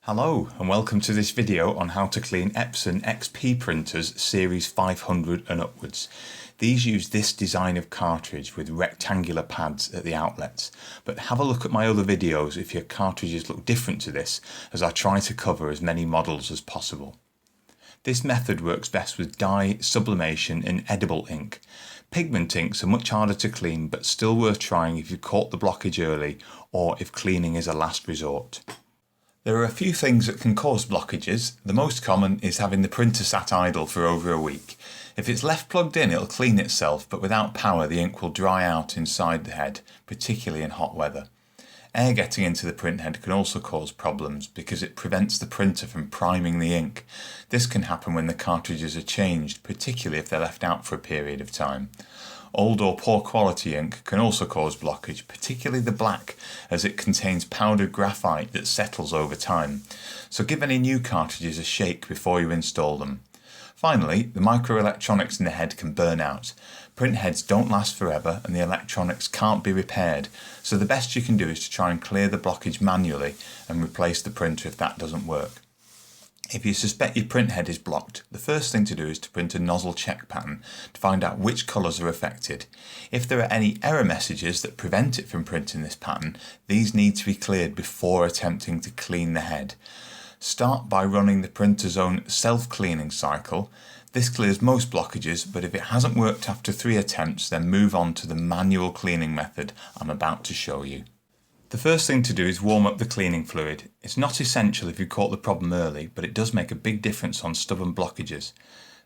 Hello and welcome to this video on how to clean Epson XP printers series 500 and upwards. These use this design of cartridge with rectangular pads at the outlets, but have a look at my other videos if your cartridges look different to this, as I try to cover as many models as possible. This method works best with dye, sublimation and edible ink. Pigment inks are much harder to clean but still worth trying if you've caught the blockage early or if cleaning is a last resort. There are a few things that can cause blockages. The most common is having the printer sat idle for over a week. If it's left plugged in, it'll clean itself, but without power the ink will dry out inside the head, particularly in hot weather. Air getting into the print head can also cause problems because it prevents the printer from priming the ink. This can happen when the cartridges are changed, particularly if they're left out for a period of time. Old or poor quality ink can also cause blockage, particularly the black, as it contains powdered graphite that settles over time. So give any new cartridges a shake before you install them. Finally, the microelectronics in the head can burn out. Print heads don't last forever and the electronics can't be repaired, so the best you can do is to try and clear the blockage manually and replace the printer if that doesn't work. If you suspect your print head is blocked, the first thing to do is to print a nozzle check pattern to find out which colours are affected. If there are any error messages that prevent it from printing this pattern, these need to be cleared before attempting to clean the head. Start by running the printer's own self-cleaning cycle. This clears most blockages, but if it hasn't worked after 3 attempts, then move on to the manual cleaning method I'm about to show you. The first thing to do is warm up the cleaning fluid. It's not essential if you caught the problem early, but it does make a big difference on stubborn blockages.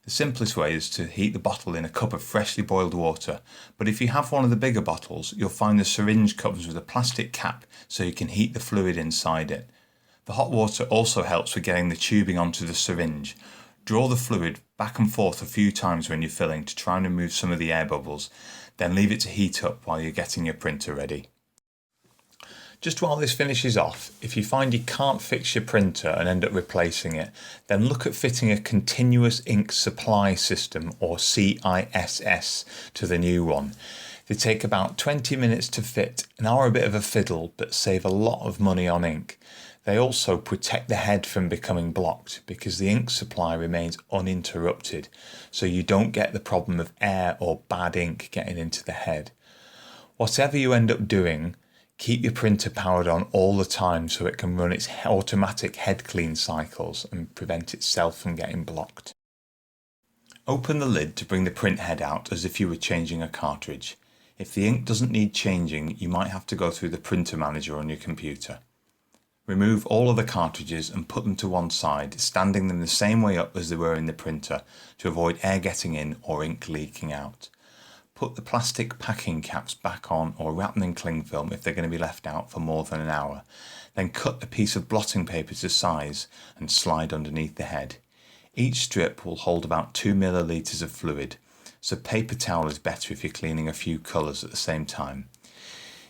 The simplest way is to heat the bottle in a cup of freshly boiled water, but if you have one of the bigger bottles, you'll find the syringe comes with a plastic cap so you can heat the fluid inside it. The hot water also helps with getting the tubing onto the syringe. Draw the fluid back and forth a few times when you're filling to try and remove some of the air bubbles, then leave it to heat up while you're getting your printer ready. Just while this finishes off, if you find you can't fix your printer and end up replacing it, then look at fitting a continuous ink supply system, or CISS, to the new one. They take about 20 minutes to fit and are a bit of a fiddle, but save a lot of money on ink. They also protect the head from becoming blocked because the ink supply remains uninterrupted, so you don't get the problem of air or bad ink getting into the head. Whatever you end up doing, keep your printer powered on all the time so it can run its automatic head clean cycles and prevent itself from getting blocked. Open the lid to bring the print head out as if you were changing a cartridge. If the ink doesn't need changing, you might have to go through the printer manager on your computer. Remove all of the cartridges and put them to one side, standing them the same way up as they were in the printer to avoid air getting in or ink leaking out. Put the plastic packing caps back on or wrap them in cling film if they're going to be left out for more than an hour. Then cut a piece of blotting paper to size and slide underneath the head. Each strip will hold about 2 millilitres of fluid, so paper towel is better if you're cleaning a few colours at the same time.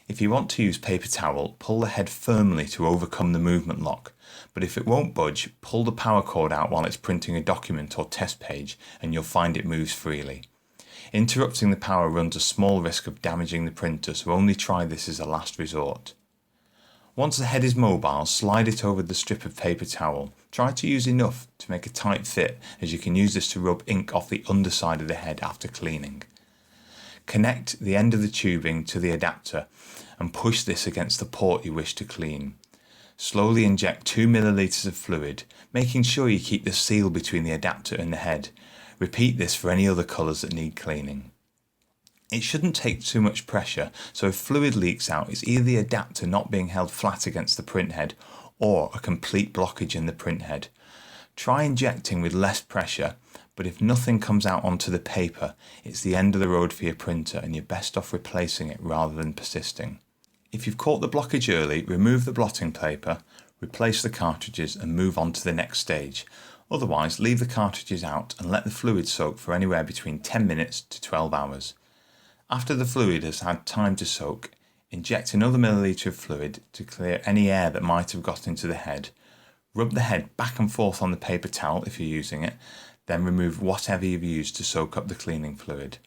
If you want to use paper towel, pull the head firmly to overcome the movement lock, but if it won't budge, pull the power cord out while it's printing a document or test page and you'll find it moves freely. Interrupting the power runs a small risk of damaging the printer, so only try this as a last resort. Once the head is mobile, slide it over the strip of paper towel. Try to use enough to make a tight fit, as you can use this to rub ink off the underside of the head after cleaning. Connect the end of the tubing to the adapter and push this against the port you wish to clean. Slowly inject 2 millilitres of fluid, making sure you keep the seal between the adapter and the head. Repeat this for any other colours that need cleaning. It shouldn't take too much pressure, so if fluid leaks out, it's either the adapter not being held flat against the print head or a complete blockage in the print head. Try injecting with less pressure, but if nothing comes out onto the paper, it's the end of the road for your printer and you're best off replacing it rather than persisting. If you've caught the blockage early, remove the blotting paper, replace the cartridges and move on to the next stage. Otherwise, leave the cartridges out and let the fluid soak for anywhere between 10 minutes to 12 hours. After the fluid has had time to soak, inject another milliliter of fluid to clear any air that might have got into the head. Rub the head back and forth on the paper towel if you're using it, then remove whatever you've used to soak up the cleaning fluid.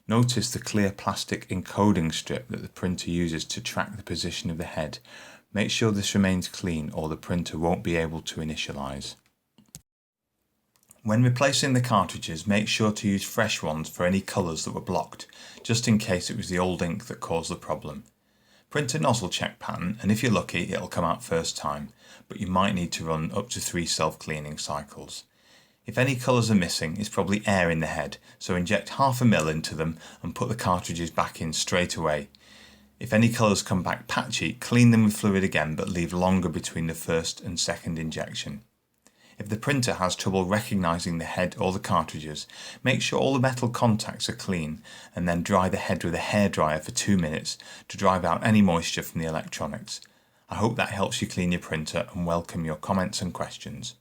Notice the clear plastic encoding strip that the printer uses to track the position of the head. Make sure this remains clean or the printer won't be able to initialize. When replacing the cartridges, make sure to use fresh ones for any colours that were blocked, just in case it was the old ink that caused the problem. Print a nozzle check pattern, and if you're lucky it'll come out first time, but you might need to run up to 3 self-cleaning cycles. If any colours are missing, it's probably air in the head, so inject 0.5 ml into them and put the cartridges back in straight away. If any colours come back patchy, clean them with fluid again, but leave longer between the first and second injection. If the printer has trouble recognising the head or the cartridges, make sure all the metal contacts are clean and then dry the head with a hairdryer for 2 minutes to drive out any moisture from the electronics. I hope that helps you clean your printer and welcome your comments and questions.